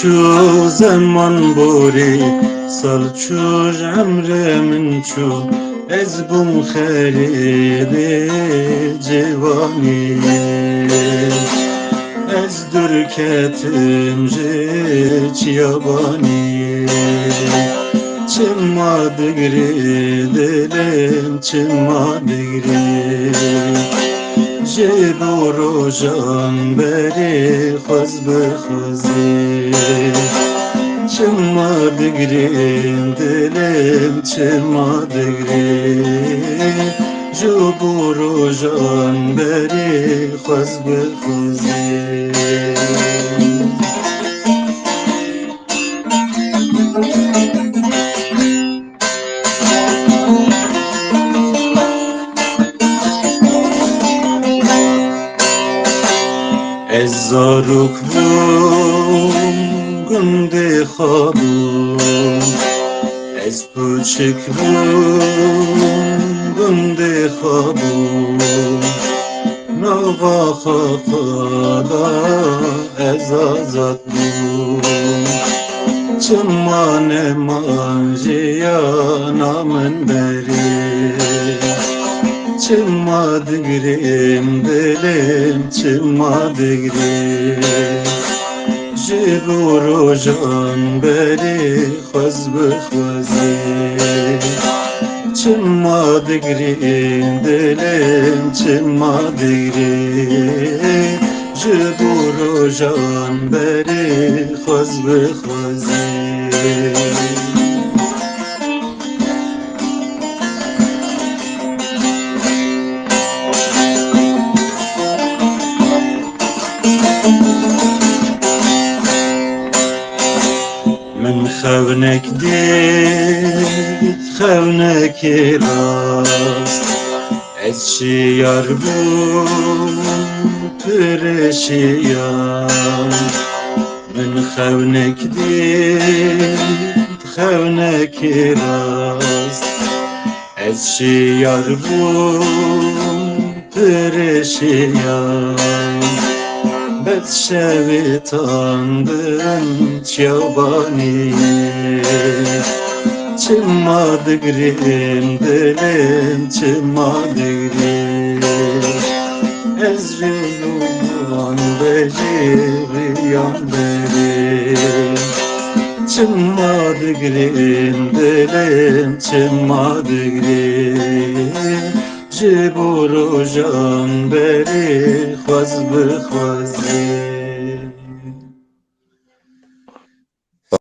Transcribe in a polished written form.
چو زمان بوری سال چو عمر من چو از بوم خرید جوانی از درکتم چیابانی چما دگری دلم چما دگری جبو روشان بری خوز بخوزی چما دگری دلم چما دگری جبو روشان بری خوز بخوزی از زاروک بوم گنده خوابم از پوچک بوم گنده خوابم نوا خاقادا از آزاد بوم چمان مانجیا نامن بری چما دگریم دلم چما دگریم جبو روشان بری خوز بخوزی چما دگریم دلم چما دگریم جبو روشان بری خوز بخوزی من خونک دید خونک راست از شیار بوم پرشیان من خونک دید خونک راست از شیار بوم پرشیان بد شویتاندن چیابانی چما دگریم دلم چما دگریم از ریان بجیریان بریم چما دگریم دلم چما دگریم جبو روشان بری خوز بخوزی